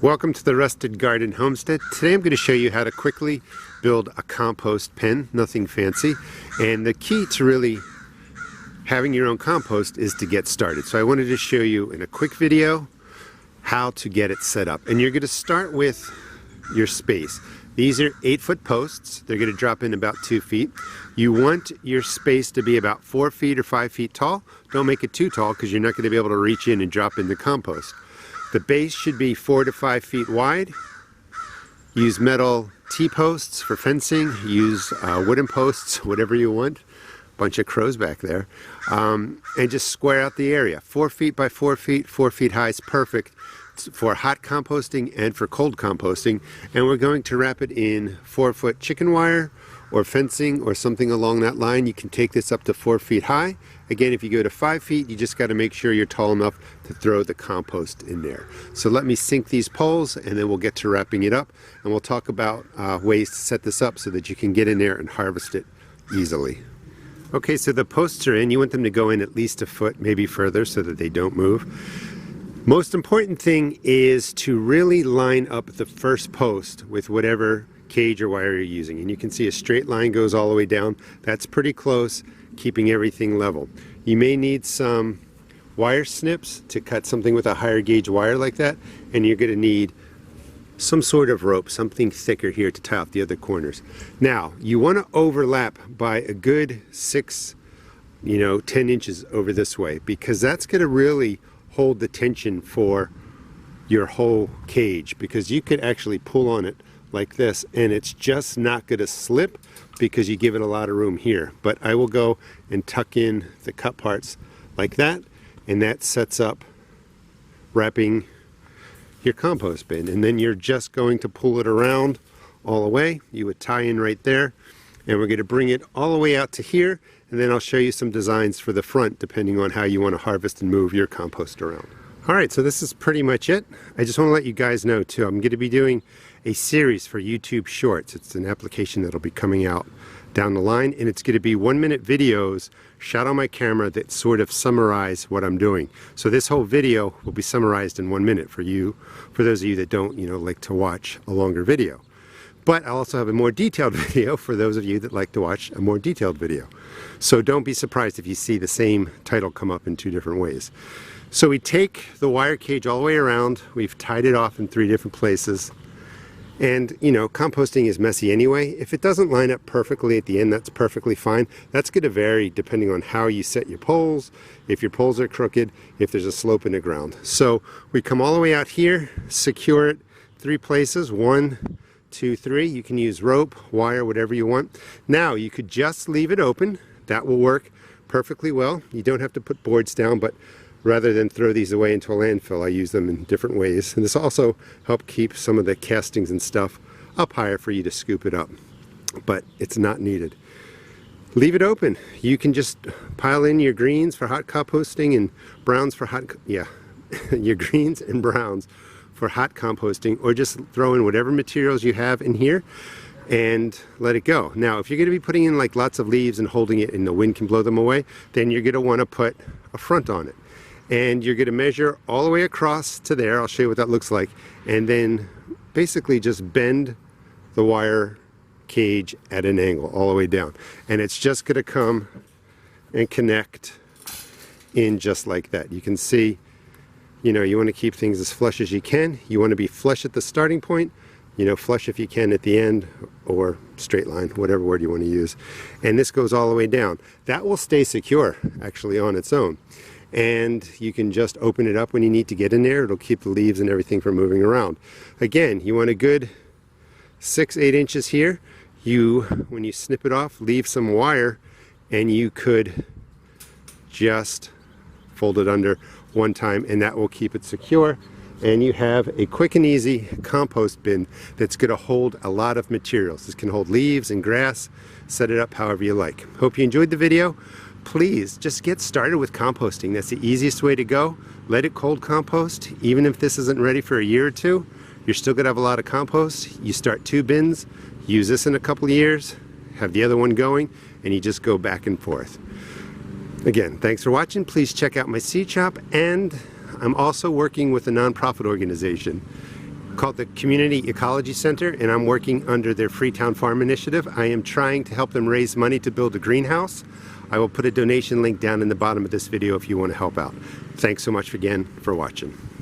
Welcome to the Rusted Garden Homestead. Today I'm going to show you how to quickly build a compost pen, nothing fancy. And the key to really having your own compost is to get started. So I wanted to show you in a quick video how to get it set up. And you're going to start with your space. These are 8-foot posts. They're going to drop in about 2 feet. You want your space to be about 4 feet or 5 feet tall. Don't make it too tall because you're not going to be able to reach in and drop in the compost. The base should be 4 to 5 feet wide. Use metal T-posts for fencing. Use wooden posts, whatever you want. Bunch of crows back there. And just square out the area. 4 feet by 4 feet, 4 feet high is perfect for hot composting and for cold composting. And we're going to wrap it in 4-foot chicken wire or fencing or something along that line. You can take this up to 4 feet high. Again, if you go to 5 feet, you just got to make sure you're tall enough to throw the compost in there. So let me sink these poles and then we'll get to wrapping it up, and we'll talk about ways to set this up so that you can get in there and harvest it easily. Okay, so the posts are in. You want them to go in at least a foot, maybe further, so that they don't move. Most important thing is to really line up the first post with whatever cage or wire you're using. And you can see a straight line goes all the way down. That's pretty close, keeping everything level. You may need some wire snips to cut something with a higher gauge wire like that, and you're going to need some sort of rope, something thicker here to tie off the other corners. Now, you want to overlap by a good 10 inches over this way, because that's going to really hold the tension for your whole cage, because you could actually pull on it like this and it's just not going to slip because you give it a lot of room here. But I will go and tuck in the cut parts like that, and that sets up wrapping your compost bin. And then you're just going to pull it around all the way. You would tie in right there, and we're going to bring it all the way out to here, and then I'll show you some designs for the front depending on how you want to harvest and move your compost around. Alright, so this is pretty much it. I just want to let you guys know too, I'm going to be doing a series for YouTube Shorts. It's an application that'll be coming out down the line, and it's going to be 1-minute videos shot on my camera that sort of summarize what I'm doing. So this whole video will be summarized in 1 minute for you, for those of you that don't, like to watch a longer video. But I'll also have a more detailed video for those of you that like to watch a more detailed video. So don't be surprised if you see the same title come up in 2 different ways. So we take the wire cage all the way around. We've tied it off in 3 different places. And, composting is messy anyway. If it doesn't line up perfectly at the end, that's perfectly fine. That's going to vary depending on how you set your poles, if your poles are crooked, if there's a slope in the ground. So we come all the way out here, secure it 3 places, 1, 2, 3. You can use rope, wire, whatever you want. Now you could just leave it open. That will work perfectly well. You don't have to put boards down, but rather than throw these away into a landfill, I use them in different ways. And this also helps keep some of the castings and stuff up higher for you to scoop it up. But it's not needed. Leave it open. You can just pile in your greens for hot composting and browns for your greens and browns for hot composting, or just throw in whatever materials you have in here and let it go. Now, if you're going to be putting in like lots of leaves and holding it and the wind can blow them away, then you're going to want to put a front on it. And you're going to measure all the way across to there. I'll show you what that looks like. And then basically just bend the wire cage at an angle all the way down. And it's just going to come and connect in just like that. You can see, you want to keep things as flush as you can. You want to be flush at the starting point, flush if you can at the end, or straight line, whatever word you want to use. And this goes all the way down. That will stay secure actually on its own. And you can just open it up when you need to get in there. It'll keep the leaves and everything from moving around. Again, you want a good 6-8 inches here. When you snip it off, leave some wire, and you could just fold it under one time, and that will keep it secure. And you have a quick and easy compost bin that's going to hold a lot of materials. This can hold leaves and grass. Set it up however you like. Hope you enjoyed the video. Please just get started with composting. That's the easiest way to go. Let it cold compost. Even if this isn't ready for a year or 2, you're still going to have a lot of compost. You start 2 bins, use this in a couple of years, have the other one going, and you just go back and forth. Again, thanks for watching. Please check out my seed shop, and I'm also working with a nonprofit organization called the Community Ecology Center, and I'm working under their Freetown Farm Initiative. I am trying to help them raise money to build a greenhouse. I will put a donation link down in the bottom of this video if you want to help out. Thanks so much again for watching.